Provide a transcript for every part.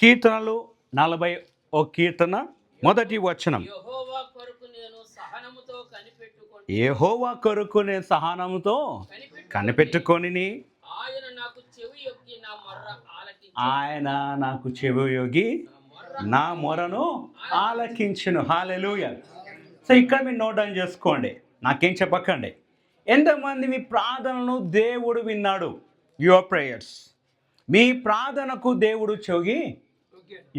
కీర్తనలు 40 కీర్తన మొదటి వచనం. యెహోవా కొరకు నేను సహనముతో కనిపెట్టుకొని ఆయన నాకు చెవియొగ్గి నా మొరను ఆలకించును. హల్లెలూయా. సో ఇక్కడ మీరు నోట్ డౌన్ చేసుకోండి, నాకేం చెప్పకండి. ఎంతమంది మీ ప్రార్థనను దేవుడు విన్నాడు? Your prayers. మీ ప్రార్థనకు దేవుడు చెవి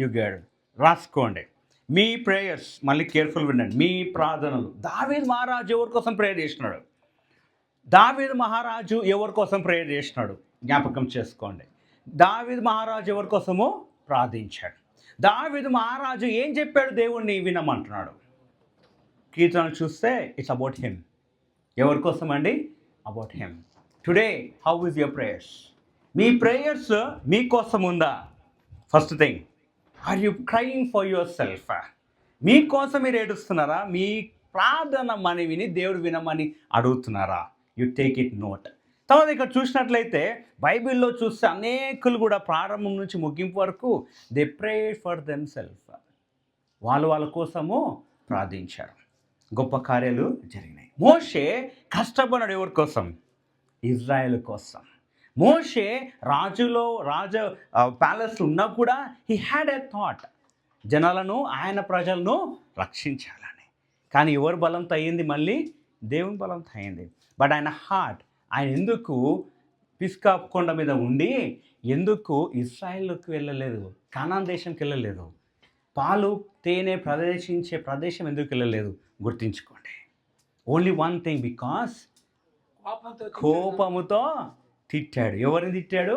యుగాడు. రాసుకోండి మీ ప్రేయర్స్. మళ్ళీ కేర్ఫుల్ వినండి. మీ ప్రార్థనలు. దావీదు మహారాజు ఎవరి కోసం ప్రేయర్ చేసినాడు? దావీదు మహారాజు ఎవరి కోసం ప్రేయర్ చేసినాడు? జ్ఞాపకం చేసుకోండి. దావీదు మహారాజు ఎవరి కోసమో ప్రార్థించాడు. దావీదు మహారాజు ఏం చెప్పాడు? దేవుణ్ణి వినమంటున్నాడు. కీర్తనలు చూస్తే ఇట్స్ అబౌట్ హిమ్. ఎవరి కోసం అండి? About him. Today how is your prayers? మీ ప్రేయర్స్ మీకోసం ఉందా? First thing, are you crying for your self? మీకోసం మీరు ఏడుస్తున్నారా? మీ ప్రార్థన విని దేవుడు వినమని అడుగుతున్నారా? You take it note. తర్వాత ఇక్కడ చూసినట్లయితే బైబిల్లో చూస్తే అనేకులు కూడా ప్రారంభం నుంచి ముగింపు వరకు they pray for them self. వాళ్ళ కోసము ప్రార్థించారు. గొప్ప కార్యాలు జరిగినాయి. మోషే కష్టపడ్డాడు ఎవరి కోసం? ఇజ్రాయెల్ కోసం. మోషే రాజు ప్యాలెస్ ఉన్నా కూడా హీ హ్యాడ్ ఎ థాట్, జనాలను ఆయన ప్రజలను రక్షించాలని. కానీ ఎవరి బలంతో అయ్యింది? మళ్ళీ దేవుని బలంతో అయింది. బట్ ఆయన హార్ట్, ఆయన ఎందుకు పిస్కా కొండ మీద ఉండి ఎందుకు ఇజ్రాయెల్లోకి వెళ్ళలేదు? కానాన్ దేశంకి వెళ్ళలేదు? పాలు తేనె ప్రదేశించే ప్రదేశం ఎందుకు వెళ్ళలేదు? గుర్తించుకోండి. ఓన్లీ వన్ థింగ్, బికాస్ కోపముతో తిట్టాడు. ఎవరిని తిట్టాడు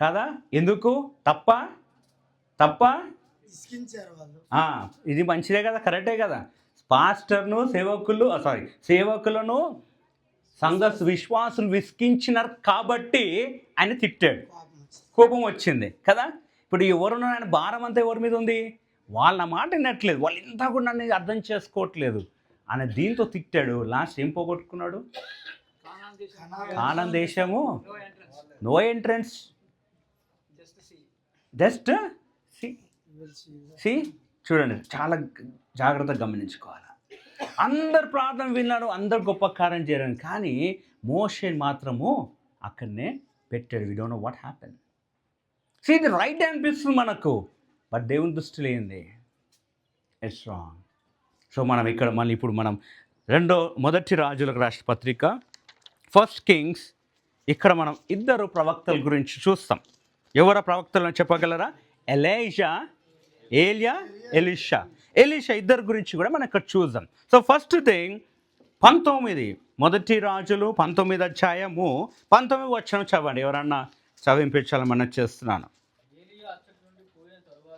కదా? ఎందుకు? తప్ప ఇది మంచిదే కదా, కరెక్టే కదా. పాస్టర్ను సేవకులను సంఘ విశ్వాసులు విసిగించినారు కాబట్టి ఆయన తిట్టాడు. కోపం వచ్చింది కదా. ఇప్పుడు ఎవరున్నా ఆయన భారం అంతా ఎవరి మీద ఉంది? వాళ్ళ మాట వినట్లేదు, వాళ్ళు ఇంత కూడా నన్ను అర్థం చేసుకోవట్లేదు ఆయన దీంతో తిట్టాడు. లాస్ట్ ఏం పోగొట్టుకున్నాడు? కానాన్ దేశము, నో ఎంట్రన్స్, జస్ట్ సి. చూడండి, చాలా జాగ్రత్తగా గమనించుకోవాలి. అందరు ప్రార్థన విన్నారు, అందరు గొప్ప కార్యం చేయరు, కానీ మోషేని మాత్రము అక్కడనే పెట్టాడు. We don't know what happen. ఇది రైట్ అనిపిస్తుంది మనకు, బట్ దేవుని దృష్టిలో ఏంది? It's wrong. సో మనం ఇక్కడ మళ్ళీ ఇప్పుడు మనం మొదటి రాజులకు రాసిన పత్రిక, ఫస్ట్ కింగ్స్, ఇక్కడ మనం ఇద్దరు ప్రవక్తల గురించి చూస్తాం. ఎవరు ప్రవక్తలను చెప్పగలరా? ఎలీషా ఇద్దరు గురించి కూడా మనం ఇక్కడ చూద్దాం. సో ఫస్ట్ థింగ్ 19 మొదటి రాజులు 19 అధ్యాయము 19 వచనం చదవండి. ఎవరన్నా చదివించాలని మనం చేస్తున్నాను.